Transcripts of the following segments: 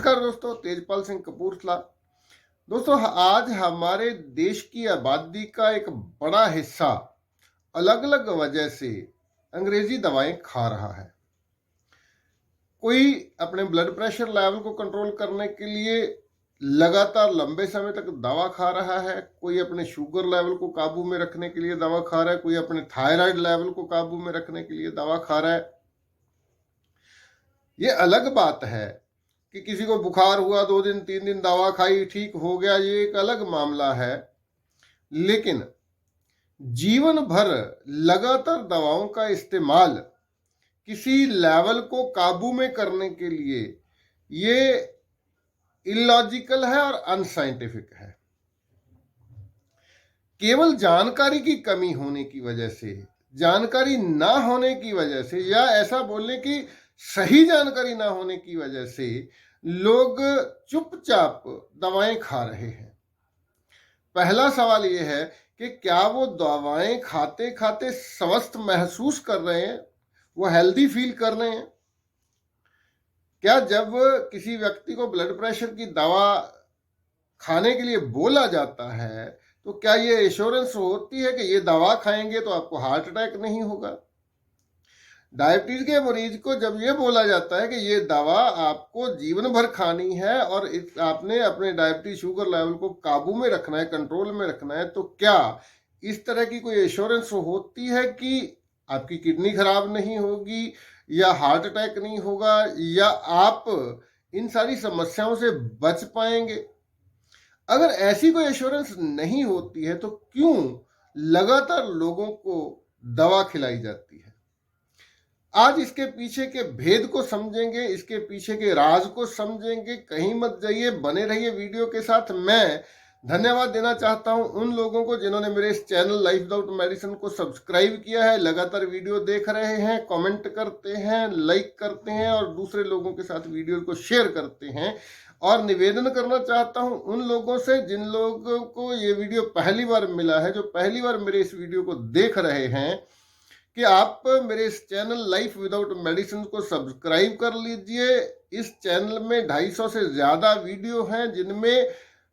नमस्कार दोस्तों, तेजपाल सिंह कपूरथला। दोस्तों, आज हमारे देश की आबादी का एक बड़ा हिस्सा अलग अलग वजह से अंग्रेजी दवाएं खा रहा है। कोई अपने ब्लड प्रेशर लेवल को कंट्रोल करने के लिए लगातार लंबे समय तक दवा खा रहा है, कोई अपने शुगर लेवल को काबू में रखने के लिए दवा खा रहा है, कोई अपने थायराइड लेवल को काबू में रखने के लिए दवा खा रहा है। ये अलग बात है कि किसी को बुखार हुआ, 2 दिन 3 दिन दवा खाई, ठीक हो गया, ये एक अलग मामला है। लेकिन जीवन भर लगातार दवाओं का इस्तेमाल किसी लेवल को काबू में करने के लिए ये इलॉजिकल है और अनसाइंटिफिक है। केवल जानकारी की कमी होने की वजह से, जानकारी ना होने की वजह से, या ऐसा बोलने की सही जानकारी ना होने की वजह से लोग चुपचाप दवाएं खा रहे हैं। पहला सवाल यह है कि क्या वो दवाएं खाते खाते स्वस्थ महसूस कर रहे हैं, वो हेल्दी फील कर रहे हैं? क्या जब किसी व्यक्ति को ब्लड प्रेशर की दवा खाने के लिए बोला जाता है तो क्या ये एश्योरेंस होती है कि ये दवा खाएंगे तो आपको हार्ट अटैक नहीं होगा? डायबिटीज के मरीज को जब ये बोला जाता है कि ये दवा आपको जीवन भर खानी है और आपने अपने डायबिटीज शुगर लेवल को काबू में रखना है, कंट्रोल में रखना है, तो क्या इस तरह की कोई एश्योरेंस होती है कि आपकी किडनी खराब नहीं होगी, या हार्ट अटैक नहीं होगा, या आप इन सारी समस्याओं से बच पाएंगे? अगर ऐसी कोई एश्योरेंस नहीं होती है तो क्यों लगातार लोगों को दवा खिलाई जाती है? आज इसके पीछे के भेद को समझेंगे, इसके पीछे के राज को समझेंगे। कहीं मत जाइए, बने रहिए वीडियो के साथ। मैं धन्यवाद देना चाहता हूं उन लोगों को जिन्होंने मेरे इस चैनल लाइफ विदाउट मेडिसिन को सब्सक्राइब किया है, लगातार वीडियो देख रहे हैं, कमेंट करते हैं, लाइक करते हैं और दूसरे लोगों के साथ वीडियो को शेयर करते हैं। और निवेदन करना चाहता हूं उन लोगों से जिन लोगों को ये वीडियो पहली बार मिला है, जो पहली बार मेरे इस वीडियो को देख रहे हैं, कि आप मेरे इस चैनल लाइफ विदाउट मेडिसिन को सब्सक्राइब कर लीजिए। इस चैनल में 250 से ज़्यादा वीडियो हैं जिनमें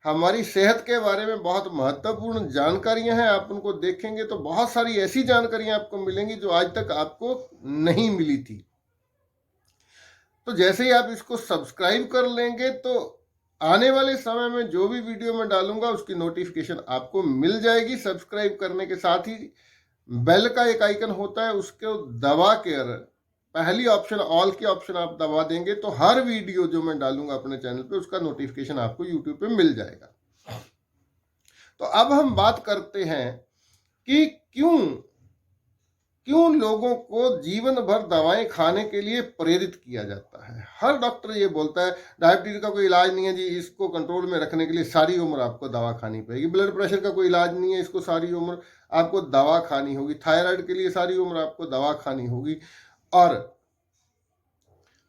हमारी सेहत के बारे में बहुत महत्वपूर्ण जानकारियां हैं। आप उनको देखेंगे तो बहुत सारी ऐसी जानकारियां आपको मिलेंगी जो आज तक आपको नहीं मिली थी। तो जैसे ही आप इसको सब्सक्राइब कर लेंगे तो आने वाले समय में जो भी वीडियो मैं डालूंगा उसकी नोटिफिकेशन आपको मिल जाएगी। सब्सक्राइब करने के साथ ही बेल का एक आइकन होता है, उसको दबा कर पहली ऑप्शन ऑल की ऑप्शन आप दबा देंगे तो हर वीडियो जो मैं डालूंगा अपने चैनल पे उसका नोटिफिकेशन आपको यूट्यूब पे मिल जाएगा। तो अब हम बात करते हैं कि क्यों लोगों को जीवन भर दवाएं खाने के लिए प्रेरित किया जाता है। हर डॉक्टर ये बोलता है डायबिटीज का कोई इलाज नहीं है जी, इसको कंट्रोल में रखने के लिए सारी उम्र आपको दवा खानी पड़ेगी। ब्लड प्रेशर का कोई इलाज नहीं है, इसको सारी उम्र आपको दवा खानी होगी। थायराइड के लिए सारी उम्र आपको दवा खानी होगी। और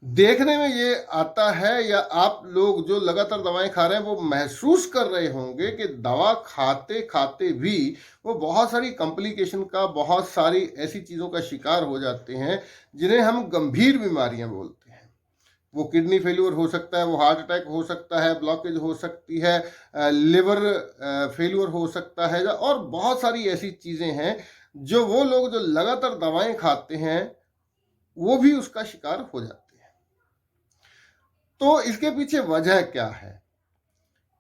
देखने में ये आता है, या आप लोग जो लगातार दवाएं खा रहे हैं वो महसूस कर रहे होंगे कि दवा खाते खाते भी वो बहुत सारी कॉम्प्लिकेशन का, बहुत सारी ऐसी चीज़ों का शिकार हो जाते हैं जिन्हें हम गंभीर बीमारियां बोलते हैं। वो किडनी फेल्यूर हो सकता है, वो हार्ट अटैक हो सकता है, ब्लॉकेज हो सकती है, लिवर फेल्यूर हो सकता है, और बहुत सारी ऐसी चीज़ें हैं जो वो लोग जो लगातार दवाएं खाते हैं वो भी उसका शिकार हो जाते हैं। तो इसके पीछे वजह क्या है?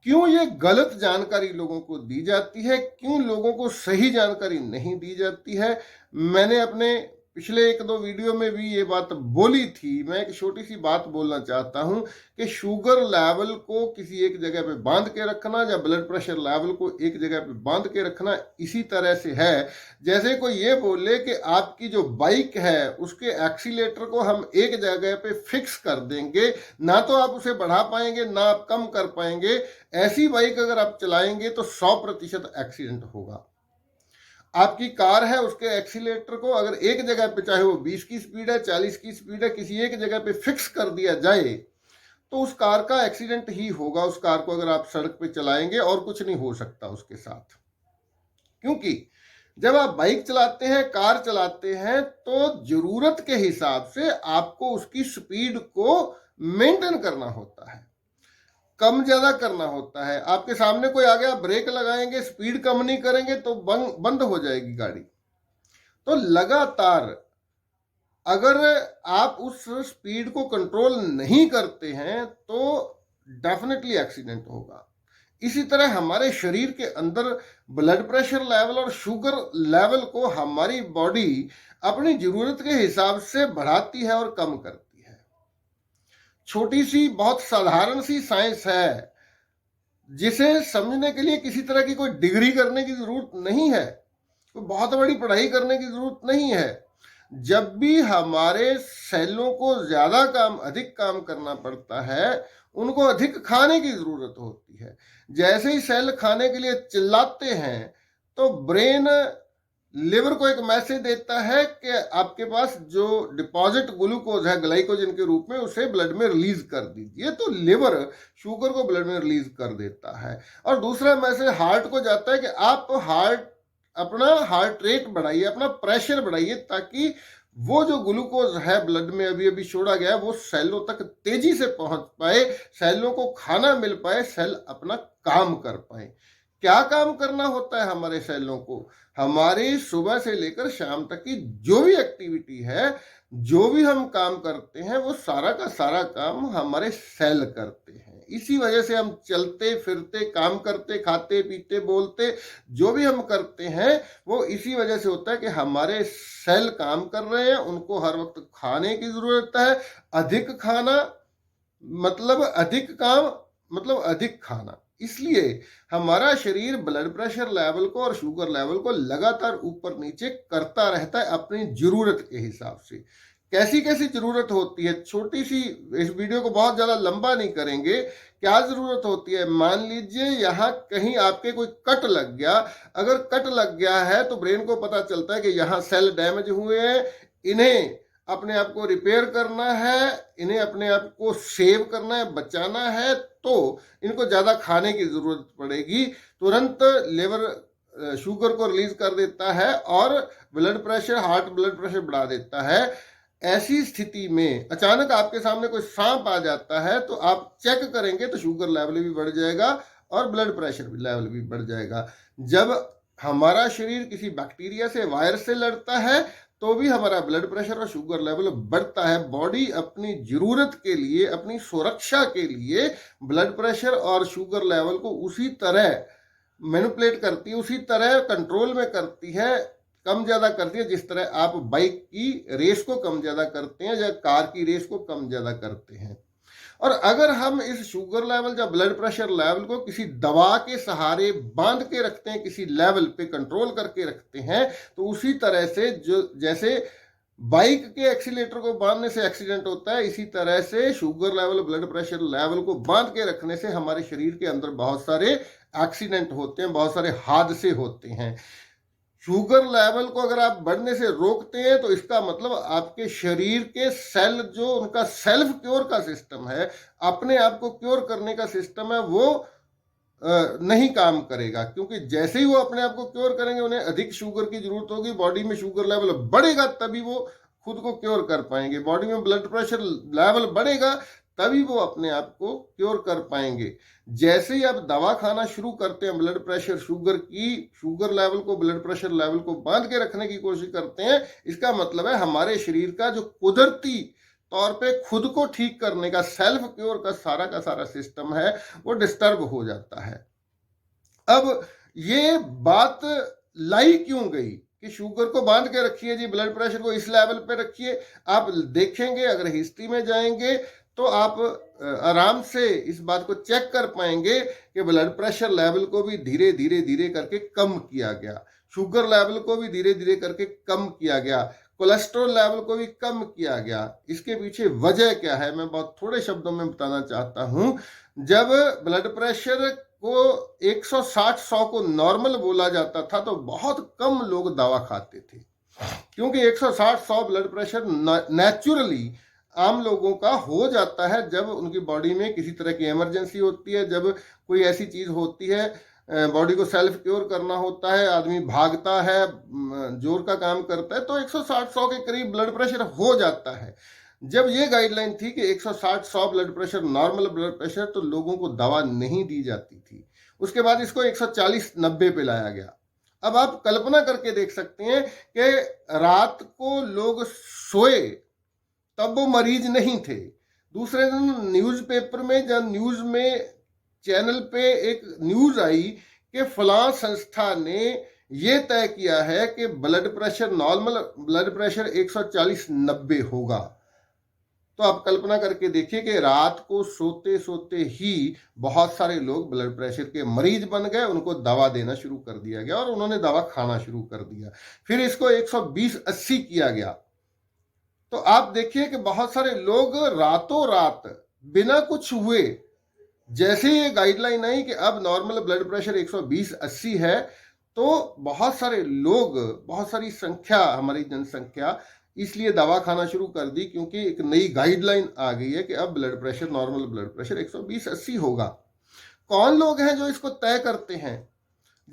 क्यों ये गलत जानकारी लोगों को दी जाती है? क्यों लोगों को सही जानकारी नहीं दी जाती है? मैंने अपने पिछले 1-2 वीडियो में भी ये बात बोली थी। मैं एक छोटी सी बात बोलना चाहता हूं कि शुगर लेवल को किसी एक जगह पे बांध के रखना या ब्लड प्रेशर लेवल को एक जगह पे बांध के रखना इसी तरह से है जैसे कोई ये बोले कि आपकी जो बाइक है उसके एक्सीलेटर को हम एक जगह पे फिक्स कर देंगे, ना तो आप उसे बढ़ा पाएंगे ना आप कम कर पाएंगे। ऐसी बाइक अगर आप चलाएंगे तो 100% एक्सीडेंट होगा। आपकी कार है, उसके एक्सीलेटर को अगर एक जगह पे, चाहे वो 20 की स्पीड है, 40 की स्पीड है, किसी एक जगह पे फिक्स कर दिया जाए तो उस कार का एक्सीडेंट ही होगा। उस कार को अगर आप सड़क पे चलाएंगे और कुछ नहीं हो सकता उसके साथ। क्योंकि जब आप बाइक चलाते हैं, कार चलाते हैं, तो जरूरत के हिसाब से आपको उसकी स्पीड को मेंटेन करना होता है। कम ज्यादा करना होता है। आपके सामने कोई आ गया, ब्रेक लगाएंगे, स्पीड कम नहीं करेंगे तो बंद हो जाएगी गाड़ी। तो लगातार अगर आप उस स्पीड को कंट्रोल नहीं करते हैं तो डेफिनेटली एक्सीडेंट होगा। इसी तरह हमारे शरीर के अंदर ब्लड प्रेशर लेवल और शुगर लेवल को हमारी बॉडी अपनी जरूरत के हिसाब से बढ़ाती है और कम करती है। छोटी सी बहुत साधारण सी साइंस है जिसे समझने के लिए किसी तरह की कोई डिग्री करने की जरूरत नहीं है, कोई बहुत बड़ी पढ़ाई करने की जरूरत नहीं है। जब भी हमारे सेलों को ज्यादा अधिक काम करना पड़ता है, उनको अधिक खाने की जरूरत होती है। जैसे ही सेल खाने के लिए चिल्लाते हैं तो ब्रेन लिवर को एक मैसेज देता है कि आपके पास जो डिपॉजिट ग्लूकोज है ग्लाइकोजन के रूप में, उसे ब्लड में रिलीज कर दीजिए। तो लिवर शुगर को ब्लड में रिलीज कर देता है। और दूसरा मैसेज हार्ट को जाता है कि आप अपना हार्ट रेट बढ़ाइए, अपना प्रेशर बढ़ाइए, ताकि वो जो ग्लूकोज है ब्लड में अभी अभी छोड़ा गया है वो सेलों तक तेजी से पहुंच पाए, सेलों को खाना मिल पाए, सेल अपना काम कर पाए। क्या काम करना होता है हमारे सेलों को? हमारी सुबह से लेकर शाम तक की जो भी एक्टिविटी है, जो भी हम काम करते हैं, वो सारा का सारा काम हमारे सेल करते हैं। इसी वजह से हम चलते फिरते, काम करते, खाते पीते, बोलते, जो भी हम करते हैं वो इसी वजह से होता है कि हमारे सेल काम कर रहे हैं। उनको हर वक्त खाने की जरूरत है। अधिक खाना मतलब अधिक काम मतलब अधिक खाना। इसलिए हमारा शरीर ब्लड प्रेशर लेवल को और शुगर लेवल को लगातार ऊपर नीचे करता रहता है अपनी जरूरत के हिसाब से। कैसी कैसी जरूरत होती है, छोटी सी, इस वीडियो को बहुत ज्यादा लंबा नहीं करेंगे। क्या जरूरत होती है? मान लीजिए यहाँ कहीं आपके कोई कट लग गया। अगर कट लग गया है तो ब्रेन को पता चलता है कि यहाँ सेल डैमेज हुए हैं, इन्हें अपने आप को रिपेयर करना है, इन्हें अपने आप को सेव करना है, बचाना है, तो इनको ज्यादा खाने की जरूरत पड़ेगी। तुरंत लिवर शुगर को रिलीज कर देता है और blood pressure, heart blood pressure बढ़ा देता है। ऐसी स्थिति में अचानक आपके सामने कोई सांप आ जाता है तो आप चेक करेंगे तो शुगर लेवल भी बढ़ जाएगा और ब्लड प्रेशर लेवल भी बढ़ जाएगा। जब हमारा शरीर किसी बैक्टीरिया से, वायरस से लड़ता है तो भी हमारा ब्लड प्रेशर और शुगर लेवल बढ़ता है। बॉडी अपनी जरूरत के लिए, अपनी सुरक्षा के लिए ब्लड प्रेशर और शुगर लेवल को उसी तरह मैनिपुलेट करती है, उसी तरह कंट्रोल में करती है, कम ज्यादा करती है, जिस तरह आप बाइक की रेस को कम ज्यादा करते हैं या कार की रेस को कम ज्यादा करते हैं। और अगर हम इस शुगर लेवल या ब्लड प्रेशर लेवल को किसी दवा के सहारे बांध के रखते हैं, किसी लेवल पे कंट्रोल करके रखते हैं, तो उसी तरह से जैसे बाइक के एक्सीलेटर को बांधने से एक्सीडेंट होता है, इसी तरह से sugar level, blood pressure level को बांध के रखने से हमारे शरीर के अंदर बहुत सारे एक्सीडेंट होते हैं, बहुत सारे हादसे होते हैं। शुगर लेवल को अगर आप बढ़ने से रोकते हैं तो इसका मतलब आपके शरीर के सेल, जो उनका सेल्फ क्योर का सिस्टम है, अपने आप को क्योर करने का सिस्टम है, वो नहीं काम करेगा। क्योंकि जैसे ही वो अपने आप को क्योर करेंगे, उन्हें अधिक शुगर की जरूरत होगी, बॉडी में शुगर लेवल बढ़ेगा, तभी वो खुद को क्योर कर पाएंगे। बॉडी में ब्लड प्रेशर लेवल बढ़ेगा तभी वो अपने आप को क्योर कर पाएंगे। जैसे ही आप दवा खाना शुरू करते हैं, ब्लड प्रेशर, शुगर लेवल को, ब्लड प्रेशर लेवल को बांध के रखने की कोशिश करते हैं, इसका मतलब है हमारे शरीर का जो कुदरती तौर पे खुद को ठीक करने का, सेल्फ क्योर का सारा सिस्टम है, वो डिस्टर्ब हो जाता है। अब ये बात लाई क्यों गई कि शुगर को बांध के रखिए जी, ब्लड प्रेशर को इस लेवल पे रखिए? आप देखेंगे, अगर हिस्ट्री में जाएंगे तो आप आराम से इस बात को चेक कर पाएंगे कि ब्लड प्रेशर लेवल को भी धीरे धीरे करके कम किया गया, शुगर लेवल को भी धीरे धीरे करके कम किया गया, कोलेस्ट्रॉल लेवल को भी कम किया गया। इसके पीछे वजह क्या है, मैं बहुत थोड़े शब्दों में बताना चाहता हूं। जब ब्लड प्रेशर को 160-100 को नॉर्मल बोला जाता था तो बहुत कम लोग दवा खाते थे, क्योंकि 160-100 ब्लड प्रेशर नेचुरली आम लोगों का हो जाता है जब उनकी बॉडी में किसी तरह की इमरजेंसी होती है, जब कोई ऐसी चीज होती है, बॉडी को सेल्फ क्योर करना होता है, आदमी भागता है, जोर का काम करता है, तो 160-100 के करीब ब्लड प्रेशर हो जाता है। जब ये गाइडलाइन थी कि 160-100 blood pressure normal blood pressure, तो लोगों को दवा नहीं दी जाती थी। उसके बाद इसको 140-90 पे लाया गया। अब आप कल्पना करके देख सकते हैं कि रात को लोग सोए तब वो मरीज नहीं थे। दूसरे दिन न्यूज़पेपर में, जब न्यूज़ में चैनल पे एक न्यूज़ आई कि फलां संस्था ने ये तय किया है कि blood pressure, normal blood pressure 140-90 होगा। तो आप कल्पना करके देखिए कि रात को सोते सोते ही बहुत सारे लोग ब्लड प्रेशर के मरीज बन गए, उनको दवा देना शुरू कर दिया गया और उन्होंने दवा खाना शुरू कर दिया। फिर इसको 120-80 किया गया। तो आप देखिए कि बहुत सारे लोग रातों रात बिना कुछ हुए, जैसे ये गाइडलाइन आई कि अब नॉर्मल ब्लड प्रेशर 120-80 है, तो बहुत सारे लोग, बहुत सारी संख्या, हमारी जनसंख्या इसलिए दवा खाना शुरू कर दी क्योंकि एक नई गाइडलाइन आ गई है कि अब blood pressure, normal blood pressure 120-80 होगा। कौन लोग हैं जो इसको तय करते हैं?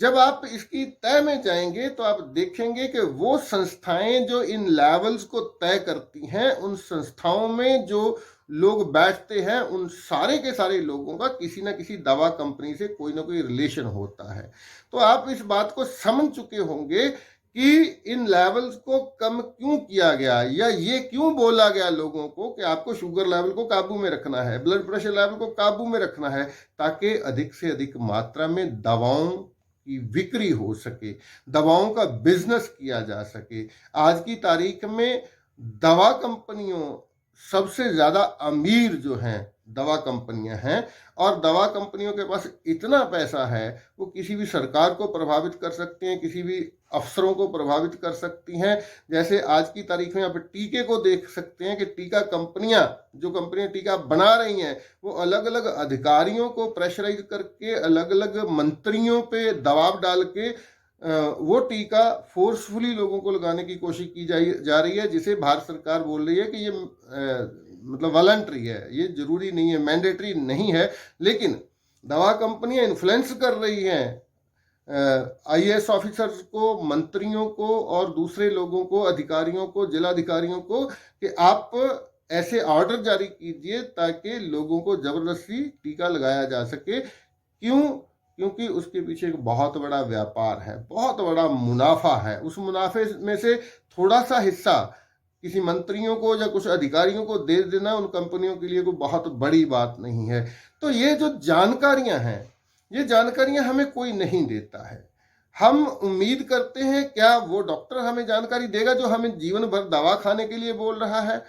जब आप इसकी तय में जाएंगे तो आप देखेंगे कि वो संस्थाएं जो इन लेवल्स को तय करती हैं, उन संस्थाओं में जो लोग बैठते हैं, उन सारे के सारे लोगों का किसी ना किसी दवा कंपनी से कोई ना कोई रिलेशन होता है। तो आप इस बात को समझ चुके होंगे कि इन लेवल्स को कम क्यों किया गया, या ये क्यों बोला गया लोगों को कि आपको शुगर लेवल को काबू में रखना है, ब्लड प्रेशर लेवल को काबू में रखना है, ताकि अधिक से अधिक मात्रा में दवाओं की बिक्री हो सके, दवाओं का बिजनेस किया जा सके। आज की तारीख में दवा कंपनियों, सबसे ज़्यादा अमीर जो हैं दवा कंपनियां हैं, और दवा कंपनियों के पास इतना पैसा है, वो किसी भी सरकार को प्रभावित कर सकते हैं, किसी भी अफसरों को प्रभावित कर सकती हैं। जैसे आज की तारीख में आप टीके को देख सकते हैं कि टीका कंपनियां, जो कंपनियां टीका बना रही हैं, वो अलग अलग अधिकारियों को प्रेशराइज करके, अलग अलग मंत्रियों पे दबाव डाल के वो टीका फोर्सफुली लोगों को लगाने की कोशिश की जा रही है, जिसे भारत सरकार बोल रही है कि ये मतलब वॉलंटरी है, ये जरूरी नहीं है, मैंडेटरी नहीं है। लेकिन दवा कंपनियां इन्फ्लुएंस कर रही हैं आईएएस ऑफिसर्स को, मंत्रियों को और दूसरे लोगों को, अधिकारियों को, जिला अधिकारियों को, कि आप ऐसे ऑर्डर जारी कीजिए ताकि लोगों को जबरदस्ती टीका लगाया जा सके। क्यों? क्योंकि उसके पीछे एक बहुत बड़ा व्यापार है, बहुत बड़ा मुनाफा है। उस मुनाफे में से थोड़ा सा हिस्सा किसी मंत्रियों को या कुछ अधिकारियों को दे देना उन कंपनियों के लिए कोई बहुत बड़ी बात नहीं है। तो ये जो जानकारियां हैं, ये जानकारियां हमें कोई नहीं देता है। हम उम्मीद करते हैं क्या वो डॉक्टर हमें जानकारी देगा जो हमें जीवन भर दवा खाने के लिए बोल रहा है?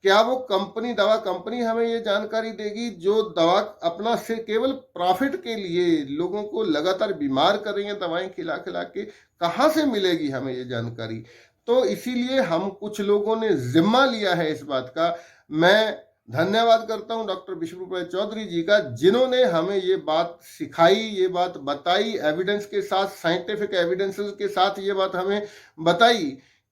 क्या वो कंपनी, दवा कंपनी हमें ये जानकारी देगी जो दवा अपना से केवल प्रॉफिट के लिए लोगों को लगातार बीमार कर रही है दवाएं खिला खिला के? कहाँ से मिलेगी हमें ये जानकारी? तो इसीलिए हम कुछ लोगों ने जिम्मा लिया है इस बात का। मैं धन्यवाद करता हूं डॉक्टर विष्णुप्रसाद चौधरी जी का, जिन्होंने हमें ये बात सिखाई, ये बात बताई, एविडेंस के साथ, साइंटिफिक एविडेंसेस के साथ ये बात हमें बताई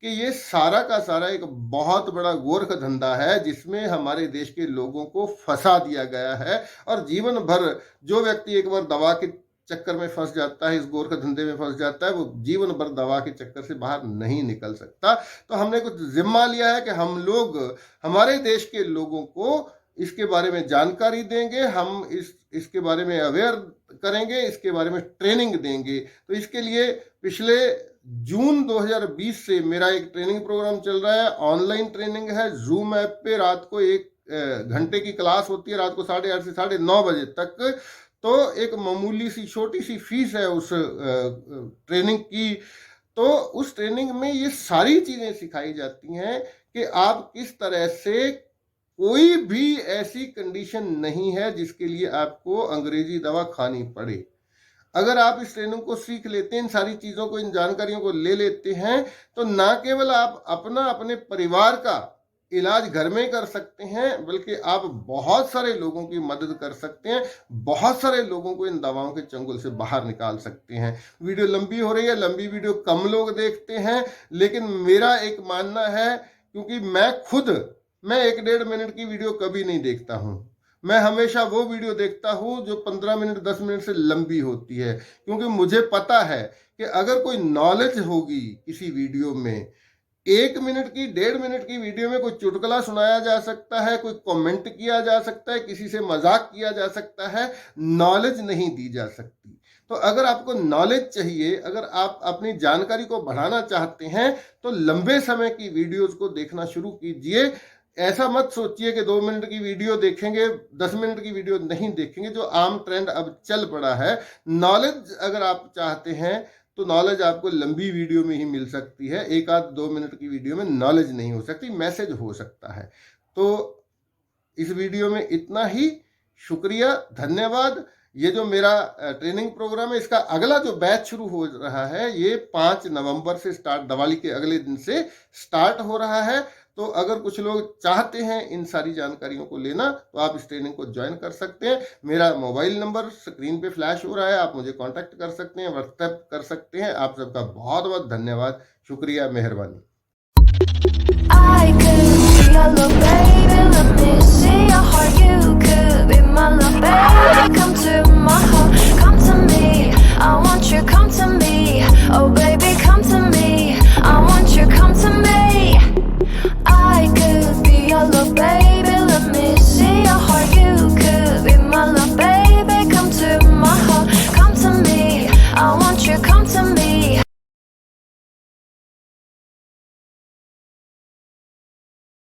कि ये सारा का सारा एक बहुत बड़ा गोरख धंधा है, जिसमें हमारे देश के लोगों को फंसा दिया गया है। और जीवन भर जो व्यक्ति एक बार दवा के चक्कर में फंस जाता है, इस गोरख धंधे में फंस जाता है, वो जीवन भर दवा के चक्कर से बाहर नहीं निकल सकता। तो हमने कुछ जिम्मा लिया है कि हम लोग, हमारे देश के लोगों को इसके बारे में जानकारी देंगे, हम इसके बारे में अवेयर करेंगे, इसके बारे में ट्रेनिंग देंगे। तो इसके लिए पिछले जून 2020 से मेरा एक ट्रेनिंग प्रोग्राम चल रहा है, ऑनलाइन ट्रेनिंग है, जूम ऐप पे रात को 1 घंटे की क्लास होती है, रात को 8:30 से 9:30 बजे तक। तो एक मामूली सी छोटी सी फीस है उस ट्रेनिंग की। तो उस ट्रेनिंग में ये सारी चीज़ें सिखाई जाती हैं कि आप किस तरह से, कोई भी ऐसी कंडीशन नहीं है जिसके लिए आपको अंग्रेजी दवा खानी पड़े। अगर आप इस ट्रेनिंग को सीख लेते हैं, इन सारी चीज़ों को, इन जानकारियों को ले लेते हैं, तो ना केवल आप अपना, अपने परिवार का इलाज घर में कर सकते हैं, बल्कि आप बहुत सारे लोगों की मदद कर सकते हैं, बहुत सारे लोगों को इन दवाओं के चंगुल से बाहर निकाल सकते हैं। वीडियो लंबी हो रही है, लंबी वीडियो कम लोग देखते हैं, लेकिन मेरा एक मानना है, क्योंकि मैं 1-1.5 मिनट की वीडियो कभी नहीं देखता हूँ। मैं हमेशा वो वीडियो देखता हूँ जो 15 मिनट 10 मिनट से लंबी होती है, क्योंकि मुझे पता है कि अगर कोई नॉलेज होगी किसी वीडियो में, 1 मिनट की 1.5 मिनट की वीडियो में कोई चुटकुला सुनाया जा सकता है, कोई कमेंट किया जा सकता है, किसी से मजाक किया जा सकता है, नॉलेज नहीं दी जा सकती। तो अगर आपको नॉलेज चाहिए, अगर आप अपनी जानकारी को बढ़ाना चाहते हैं, तो लंबे समय की वीडियोस को देखना शुरू कीजिए। ऐसा मत सोचिए कि 2 मिनट की वीडियो देखेंगे, 10 मिनट की वीडियो नहीं देखेंगे, जो आम ट्रेंड अब चल पड़ा है। नॉलेज अगर आप चाहते हैं तो नॉलेज आपको लंबी वीडियो में ही मिल सकती है, 1-2 मिनट की वीडियो में नॉलेज नहीं हो सकती, मैसेज हो सकता है। तो इस वीडियो में इतना ही। शुक्रिया, धन्यवाद। ये जो मेरा ट्रेनिंग प्रोग्राम है, इसका अगला जो बैच शुरू हो रहा है, ये 5 नवंबर से स्टार्ट, दिवाली के अगले दिन से स्टार्ट हो रहा है। तो अगर कुछ लोग चाहते हैं इन सारी जानकारियों को लेना, तो आप इस ट्रेनिंग को ज्वाइन कर सकते हैं। मेरा मोबाइल नंबर स्क्रीन पे फ्लैश हो रहा है, आप मुझे कांटेक्ट कर सकते हैं, व्हाट्सएप कर सकते हैं। आप सबका बहुत बहुत धन्यवाद, शुक्रिया, मेहरबानी। I could be your little baby, let me see your heart. You could be my little baby, come to my heart.